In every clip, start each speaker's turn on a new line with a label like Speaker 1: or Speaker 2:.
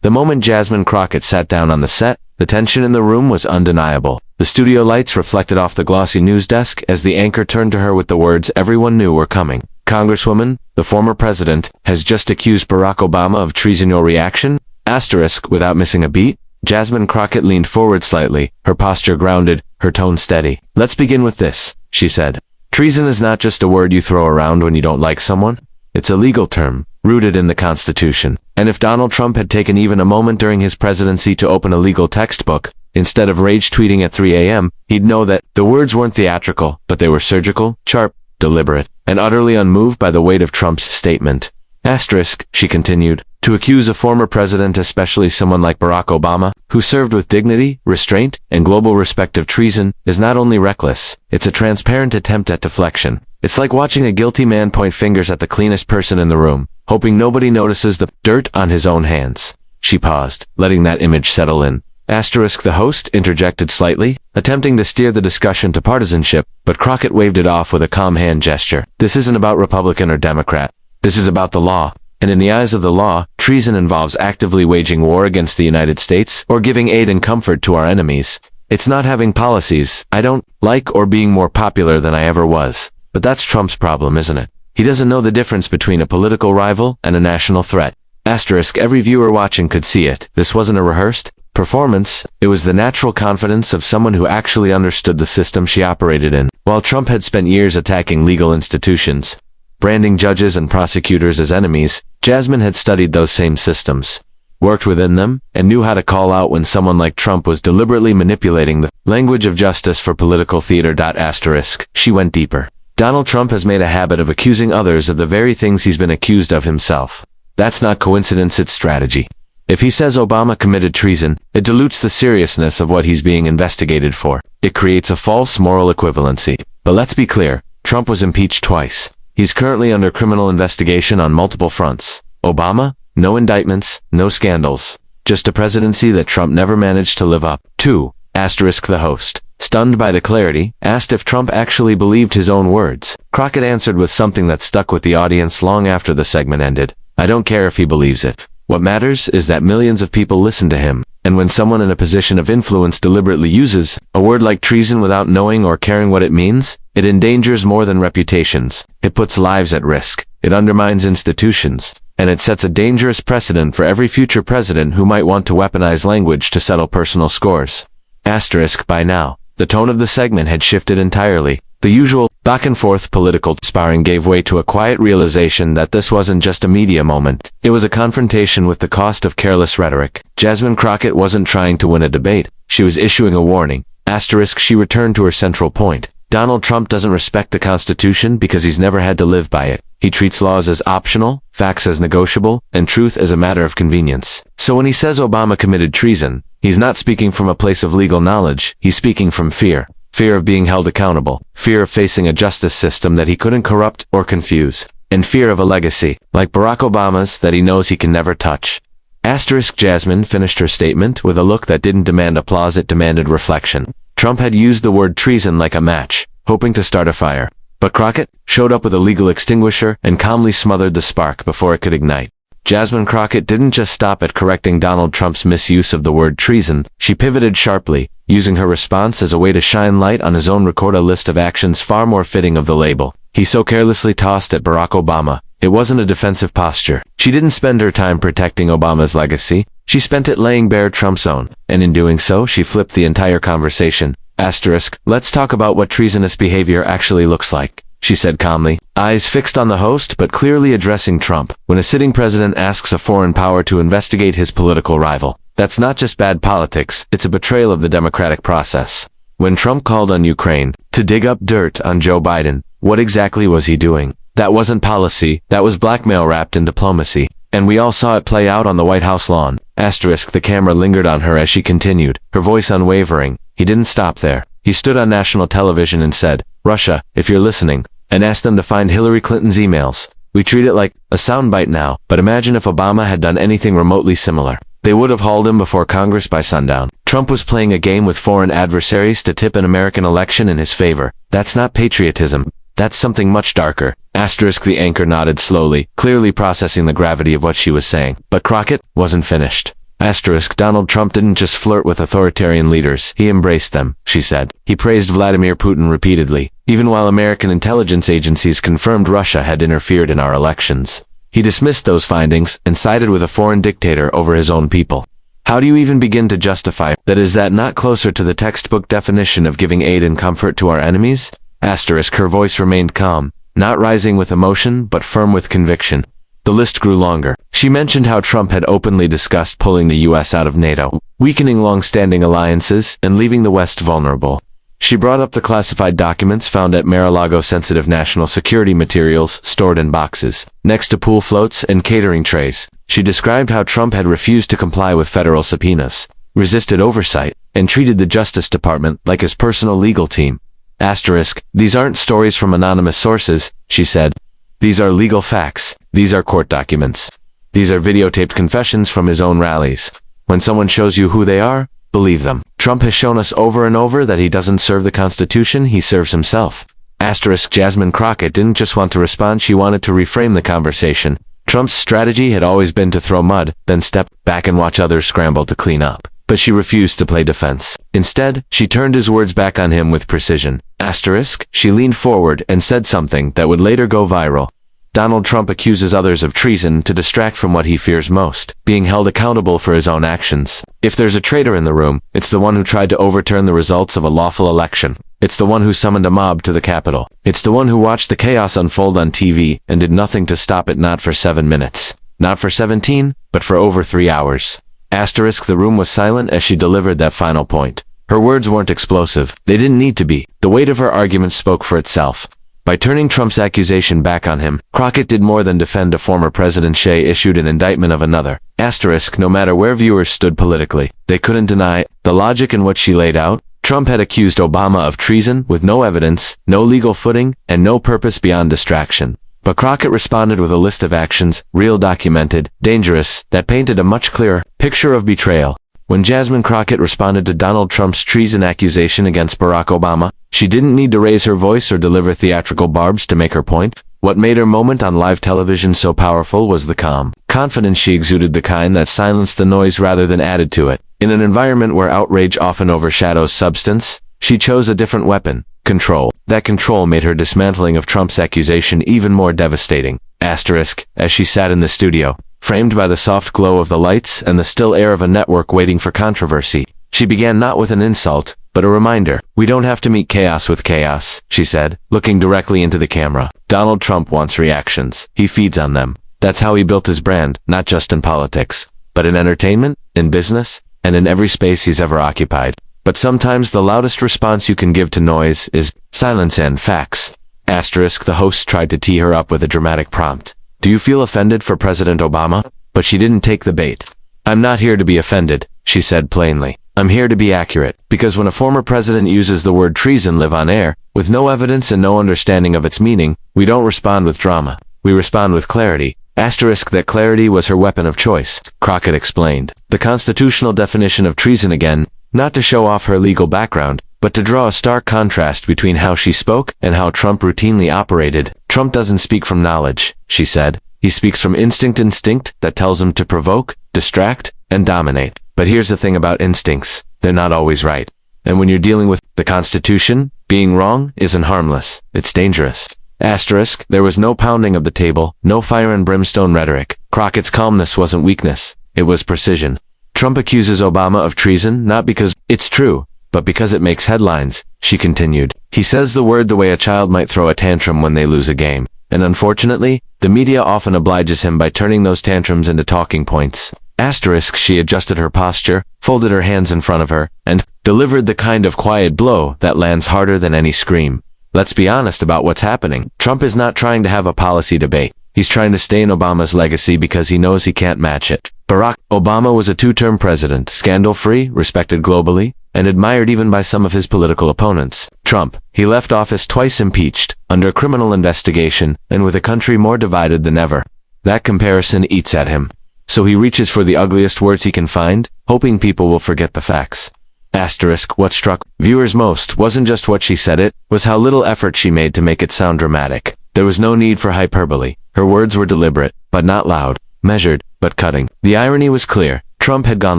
Speaker 1: The moment Jasmine Crockett sat down on the set, the tension in the room was undeniable. The studio lights reflected off the glossy news desk as the anchor turned to her with the words everyone knew were coming. Congresswoman, the former president, has just accused Barack Obama of treason. Your reaction? Asterisk, without missing a beat. Jasmine Crockett leaned forward slightly, her posture grounded, her tone steady. Let's begin with this, she said. Treason is not just a word you throw around when you don't like someone. It's a legal term, rooted in the Constitution. And if Donald Trump had taken even a moment during his presidency to open a legal textbook, instead of rage tweeting at 3 a.m., he'd know that the words weren't theatrical, but they were surgical, sharp, deliberate, and utterly unmoved by the weight of Trump's statement. Asterisk, she continued, to accuse a former president, especially someone like Barack Obama, who served with dignity, restraint, and global respect of treason, is not only reckless, it's a transparent attempt at deflection. It's like watching a guilty man point fingers at the cleanest person in the room, hoping nobody notices the dirt on his own hands. She paused, letting that image settle in. Asterisk, the host interjected slightly, attempting to steer the discussion to partisanship, but Crockett waved it off with a calm hand gesture. This isn't about Republican or Democrat. This is about the law. And in the eyes of the law, treason involves actively waging war against the United States or giving aid and comfort to our enemies. It's not having policies I don't like or being more popular than I ever was. But that's Trump's problem, isn't it? He doesn't know the difference between a political rival and a national threat. Asterisk, every viewer watching could see it. This wasn't a rehearsed performance. It was the natural confidence of someone who actually understood the system she operated in. While Trump had spent years attacking legal institutions, branding judges and prosecutors as enemies, Jasmine had studied those same systems, worked within them, and knew how to call out when someone like Trump was deliberately manipulating the language of justice for political theater. Asterisk, she went deeper. Donald Trump has made a habit of accusing others of the very things he's been accused of himself. That's not coincidence, it's strategy. If he says Obama committed treason, it dilutes the seriousness of what he's being investigated for. It creates a false moral equivalency. But let's be clear, Trump was impeached twice. He's currently under criminal investigation on multiple fronts. Obama? No indictments, no scandals. Just a presidency that Trump never managed to live up to. Asterisk, the host, stunned by the clarity, asked if Trump actually believed his own words. Crockett answered with something that stuck with the audience long after the segment ended. I don't care if he believes it. What matters is that millions of people listen to him. And when someone in a position of influence deliberately uses a word like treason without knowing or caring what it means, it endangers more than reputations. It puts lives at risk. It undermines institutions. And it sets a dangerous precedent for every future president who might want to weaponize language to settle personal scores. Asterisk, by now, the tone of the segment had shifted entirely. The usual back-and-forth political sparring gave way to a quiet realization that this wasn't just a media moment. It was a confrontation with the cost of careless rhetoric. Jasmine Crockett wasn't trying to win a debate. She was issuing a warning. Asterisk, she returned to her central point. Donald Trump doesn't respect the Constitution because he's never had to live by it. He treats laws as optional, facts as negotiable, and truth as a matter of convenience. So when he says Obama committed treason, he's not speaking from a place of legal knowledge. He's speaking from fear. Fear of being held accountable, fear of facing a justice system that he couldn't corrupt or confuse, and fear of a legacy, like Barack Obama's, that he knows he can never touch. Asterisk, Jasmine finished her statement with a look that didn't demand applause, it demanded reflection. Trump had used the word treason like a match, hoping to start a fire. But Crockett showed up with a legal extinguisher and calmly smothered the spark before it could ignite. Jasmine Crockett didn't just stop at correcting Donald Trump's misuse of the word treason. She pivoted sharply, using her response as a way to shine light on his own record, a list of actions far more fitting of the label he so carelessly tossed at Barack Obama. It wasn't a defensive posture. She didn't spend her time protecting Obama's legacy. She spent it laying bare Trump's own, and in doing so, she flipped the entire conversation. Asterisk, let's talk about what treasonous behavior actually looks like, she said calmly, eyes fixed on the host but clearly addressing Trump. When a sitting president asks a foreign power to investigate his political rival, that's not just bad politics, it's a betrayal of the democratic process. When Trump called on Ukraine to dig up dirt on Joe Biden, what exactly was he doing? That wasn't policy, that was blackmail wrapped in diplomacy. And we all saw it play out on the White House lawn. Asterisk, the camera lingered on her as she continued, her voice unwavering. He didn't stop there. He stood on national television and said, Russia, if you're listening, and asked them to find Hillary Clinton's emails. We treat it like a soundbite now, but imagine if Obama had done anything remotely similar. They would have hauled him before Congress by sundown. Trump was playing a game with foreign adversaries to tip an American election in his favor. That's not patriotism. That's something much darker. Asterisk, the anchor nodded slowly, clearly processing the gravity of what she was saying. But Crockett wasn't finished. Asterisk, Donald Trump didn't just flirt with authoritarian leaders, he embraced them, she said. He praised Vladimir Putin repeatedly, even while American intelligence agencies confirmed Russia had interfered in our elections. He dismissed those findings and sided with a foreign dictator over his own people. How do you even begin to justify that? Is that not closer to the textbook definition of giving aid and comfort to our enemies? Asterisk, her voice remained calm, not rising with emotion but firm with conviction. The list grew longer. She mentioned how Trump had openly discussed pulling the U.S. out of NATO, weakening long-standing alliances, and leaving the West vulnerable. She brought up the classified documents found at Mar-a-Lago, sensitive national security materials stored in boxes, next to pool floats and catering trays. She described how Trump had refused to comply with federal subpoenas, resisted oversight, and treated the Justice Department like his personal legal team. Asterisk, these aren't stories from anonymous sources, she said. These are legal facts. These are court documents. These are videotaped confessions from his own rallies. When someone shows you who they are, believe them. Trump has shown us over and over that he doesn't serve the Constitution, he serves himself. Asterisk, Jasmine Crockett didn't just want to respond, she wanted to reframe the conversation. Trump's strategy had always been to throw mud, then step back and watch others scramble to clean up. But she refused to play defense. Instead, she turned his words back on him with precision. Asterisk, she leaned forward and said something that would later go viral. Donald Trump accuses others of treason to distract from what he fears most, being held accountable for his own actions. If there's a traitor in the room, it's the one who tried to overturn the results of a lawful election. It's the one who summoned a mob to the Capitol. It's the one who watched the chaos unfold on TV and did nothing to stop it, not for 7 minutes. Not for 17, but for over 3 hours. Asterisk, the room was silent as she delivered that final point. Her words weren't explosive. They didn't need to be. The weight of her argument spoke for itself. By turning Trump's accusation back on him, Crockett did more than defend a former president. She issued an indictment of another. Asterisk, no matter where viewers stood politically, they couldn't deny the logic in what she laid out. Trump had accused Obama of treason with no evidence, no legal footing, and no purpose beyond distraction. But Crockett responded with a list of actions, real, documented, dangerous, that painted a much clearer picture of betrayal. When Jasmine Crockett responded to Donald Trump's treason accusation against Barack Obama, she didn't need to raise her voice or deliver theatrical barbs to make her point. What made her moment on live television so powerful was the calm confidence she exuded, the kind that silenced the noise rather than added to it. In an environment where outrage often overshadows substance, she chose a different weapon: control. That control made her dismantling of Trump's accusation even more devastating. Asterisk, as she sat in the studio, framed by the soft glow of the lights and the still air of a network waiting for controversy, she began not with an insult, but a reminder. We don't have to meet chaos with chaos, she said, looking directly into the camera. Donald Trump wants reactions. He feeds on them. That's how he built his brand, not just in politics, but in entertainment, in business, and in every space he's ever occupied. But sometimes the loudest response you can give to noise is silence and facts. Asterisk, the host tried to tee her up with a dramatic prompt. Do you feel offended for President Obama? But she didn't take the bait. I'm not here to be offended, she said plainly. I'm here to be accurate, because when a former president uses the word treason live on air, with no evidence and no understanding of its meaning, we don't respond with drama. We respond with clarity. Asterisk, that clarity was her weapon of choice, Crockett explained. The constitutional definition of treason again, not to show off her legal background, but to draw a stark contrast between how she spoke and how Trump routinely operated. Trump doesn't speak from knowledge, she said. He speaks from instinct that tells him to provoke, distract, and dominate. But here's the thing about instincts. They're not always right. And when you're dealing with the Constitution, being wrong isn't harmless. It's dangerous. Asterisk, there was no pounding of the table, no fire and brimstone rhetoric. Crockett's calmness wasn't weakness. It was precision. Trump accuses Obama of treason not because it's true, but because it makes headlines, she continued. He says the word the way a child might throw a tantrum when they lose a game. And unfortunately, the media often obliges him by turning those tantrums into talking points. Asterisk, she adjusted her posture, folded her hands in front of her, and delivered the kind of quiet blow that lands harder than any scream. Let's be honest about what's happening. Trump is not trying to have a policy debate. He's trying to stain Obama's legacy because he knows he can't match it. Barack Obama was a two-term president, scandal-free, respected globally, and admired even by some of his political opponents. Trump, he left office twice impeached, under criminal investigation, and with a country more divided than ever. That comparison eats at him. So he reaches for the ugliest words he can find, hoping people will forget the facts. Asterisk, what struck viewers most wasn't just what she said, it was how little effort she made to make it sound dramatic. There was no need for hyperbole. Her words were deliberate, but not loud, measured, but cutting. The irony was clear. Trump had gone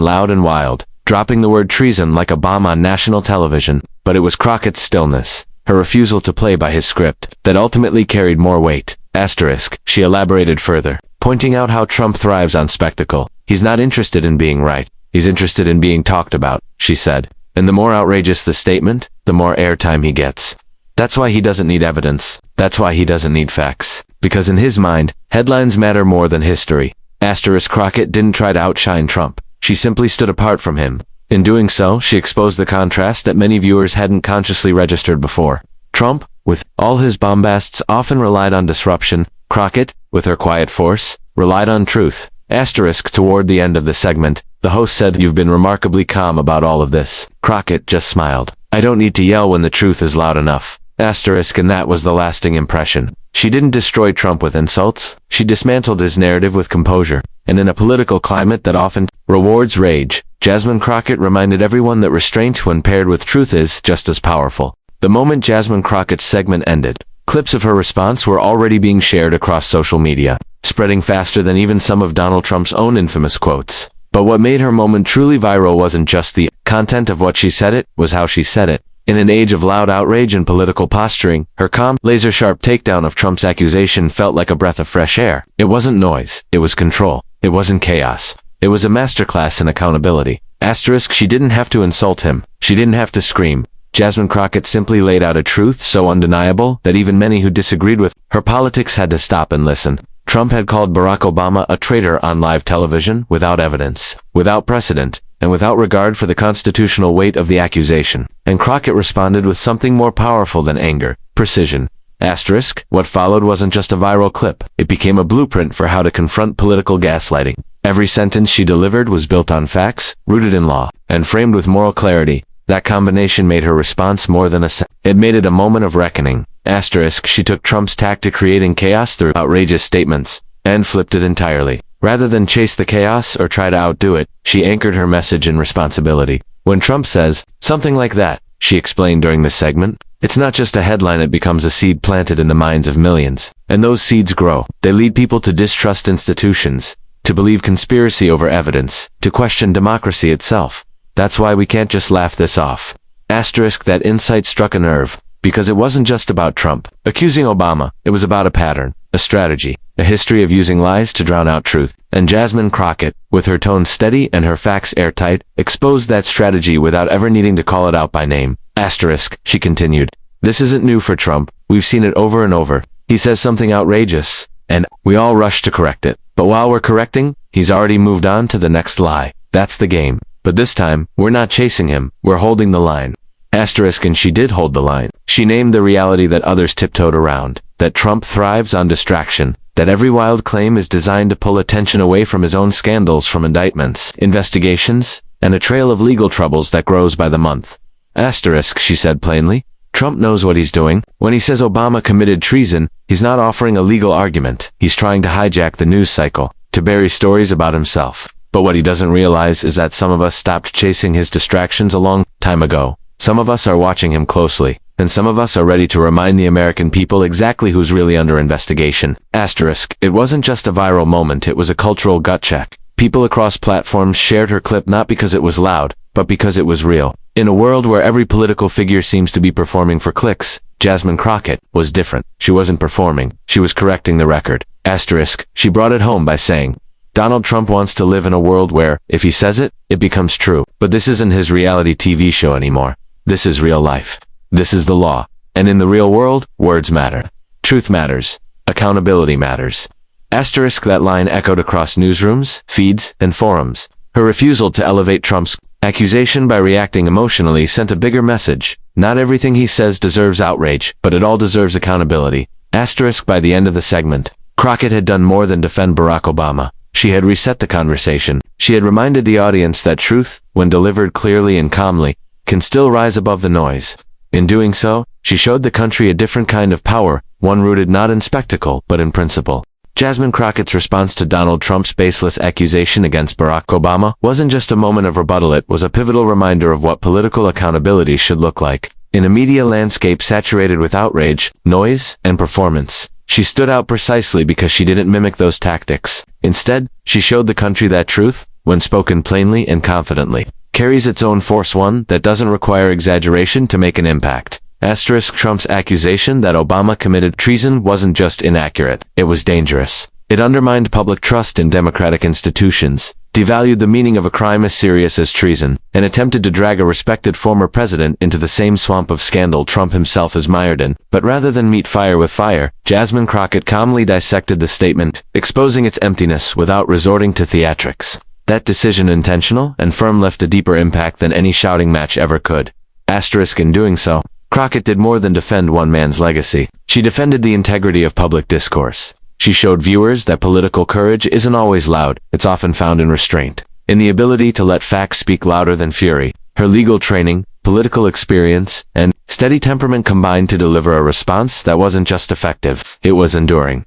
Speaker 1: loud and wild, dropping the word treason like a bomb on national television, but it was Crockett's stillness, her refusal to play by his script, that ultimately carried more weight. Asterisk, she elaborated further, pointing out how Trump thrives on spectacle. He's not interested in being right. He's interested in being talked about, she said. And the more outrageous the statement, the more airtime he gets. That's why he doesn't need evidence. That's why he doesn't need facts. Because in his mind, headlines matter more than history. Asterisk Crockett didn't try to outshine Trump. She simply stood apart from him. In doing so, she exposed the contrast that many viewers hadn't consciously registered before. Trump, with all his bombasts, often relied on disruption. Crockett, with her quiet force, relied on truth. Asterisk toward the end of the segment, the host said, "You've been remarkably calm about all of this." Crockett just smiled. "I don't need to yell when the truth is loud enough." Asterisk, and that was the lasting impression. She didn't destroy Trump with insults. She dismantled his narrative with composure. And in a political climate that often rewards rage, Jasmine Crockett reminded everyone that restraint when paired with truth is just as powerful. The moment Jasmine Crockett's segment ended, clips of her response were already being shared across social media, spreading faster than even some of Donald Trump's own infamous quotes. But what made her moment truly viral wasn't just the content of what she said, it was how she said it. In an age of loud outrage and political posturing, her calm, laser-sharp takedown of Trump's accusation felt like a breath of fresh air. It wasn't noise. It was control. It wasn't chaos. It was a masterclass in accountability. Asterisk, she didn't have to insult him. She didn't have to scream. Jasmine Crockett simply laid out a truth so undeniable that even many who disagreed with her politics had to stop and listen. Trump had called Barack Obama a traitor on live television without evidence, without precedent, and without regard for the constitutional weight of the accusation. And Crockett responded with something more powerful than anger: precision. Asterisk, what followed wasn't just a viral clip. It became a blueprint for how to confront political gaslighting. Every sentence she delivered was built on facts, rooted in law, and framed with moral clarity. That combination made her response more than it made it a moment of reckoning. Asterisk, she took Trump's tack to creating chaos through outrageous statements, and flipped it entirely. Rather than chase the chaos or try to outdo it, she anchored her message in responsibility. When Trump says something like that, she explained during this segment, it's not just a headline, it becomes a seed planted in the minds of millions. And those seeds grow. They lead people to distrust institutions, to believe conspiracy over evidence, to question democracy itself. That's why we can't just laugh this off. Asterisk, that insight struck a nerve, because it wasn't just about Trump accusing Obama. It was about a pattern, a strategy, a history of using lies to drown out truth. And Jasmine Crockett, with her tone steady and her facts airtight, exposed that strategy without ever needing to call it out by name. Asterisk, she continued, this isn't new for Trump. We've seen it over and over. He says something outrageous, and we all rush to correct it. But while we're correcting, he's already moved on to the next lie. That's the game. But this time, we're not chasing him, we're holding the line. Asterisk, and she did hold the line. She named the reality that others tiptoed around, that Trump thrives on distraction, that every wild claim is designed to pull attention away from his own scandals, from indictments, investigations, and a trail of legal troubles that grows by the month. Asterisk, she said plainly, Trump knows what he's doing. When he says Obama committed treason, he's not offering a legal argument. He's trying to hijack the news cycle, to bury stories about himself. But what he doesn't realize is that some of us stopped chasing his distractions a long time ago. Some of us are watching him closely, and some of us are ready to remind the American people exactly who's really under investigation. Asterisk, it wasn't just a viral moment, it was a cultural gut check. People across platforms shared her clip not because it was loud, but because it was real. In a world where every political figure seems to be performing for clicks, Jasmine Crockett was different. She wasn't performing, she was correcting the record. Asterisk, she brought it home by saying, Donald Trump wants to live in a world where, if he says it, it becomes true. But this isn't his reality TV show anymore. This is real life. This is the law. And in the real world, words matter. Truth matters. Accountability matters. Asterisk, that line echoed across newsrooms, feeds, and forums. Her refusal to elevate Trump's accusation by reacting emotionally sent a bigger message. Not everything he says deserves outrage, but it all deserves accountability. Asterisk, by the end of the segment, Crockett had done more than defend Barack Obama. She had reset the conversation. She had reminded the audience that truth, when delivered clearly and calmly, can still rise above the noise. In doing so, she showed the country a different kind of power, one rooted not in spectacle, but in principle. Jasmine Crockett's response to Donald Trump's baseless accusation against Barack Obama wasn't just a moment of rebuttal, it was a pivotal reminder of what political accountability should look like. In a media landscape saturated with outrage, noise, and performance, She stood out precisely because she didn't mimic those tactics. Instead, she showed the country that truth, when spoken plainly and confidently, carries its own force, one that doesn't require exaggeration to make an impact. Trump's accusation that Obama committed treason wasn't just inaccurate, it was dangerous. It undermined public trust in democratic institutions, devalued the meaning of a crime as serious as treason, and attempted to drag a respected former president into the same swamp of scandal Trump himself is mired in. But rather than meet fire with fire, Jasmine Crockett calmly dissected the statement, exposing its emptiness without resorting to theatrics. That decision, intentional and firm, left a deeper impact than any shouting match ever could. In doing so, Crockett did more than defend one man's legacy. She defended the integrity of public discourse. She showed viewers that political courage isn't always loud, it's often found in restraint, in the ability to let facts speak louder than fury. Her legal training, political experience, and steady temperament combined to deliver a response that wasn't just effective, it was enduring.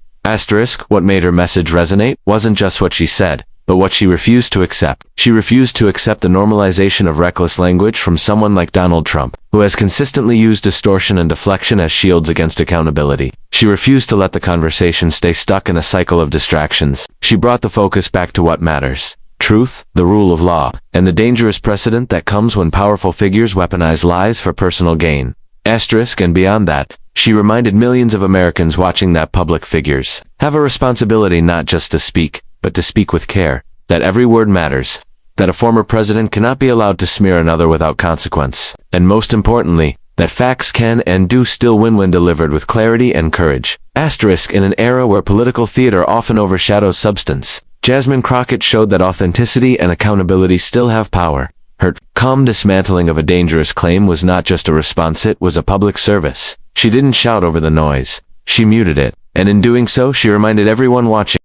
Speaker 1: What made her message resonate wasn't just what she said, but what she refused to accept. She refused to accept the normalization of reckless language from someone like Donald Trump, who has consistently used distortion and deflection as shields against accountability. She refused to let the conversation stay stuck in a cycle of distractions. She brought the focus back to what matters: truth, the rule of law, and the dangerous precedent that comes when powerful figures weaponize lies for personal gain. And beyond that, she reminded millions of Americans watching that public figures have a responsibility not just to speak, but to speak with care, that every word matters, that a former president cannot be allowed to smear another without consequence, and most importantly, that facts can and do still win when delivered with clarity and courage. In an era where political theater often overshadows substance, Jasmine Crockett showed that authenticity and accountability still have power. Her calm dismantling of a dangerous claim was not just a response, it was a public service. She didn't shout over the noise, she muted it, and in doing so she reminded everyone watching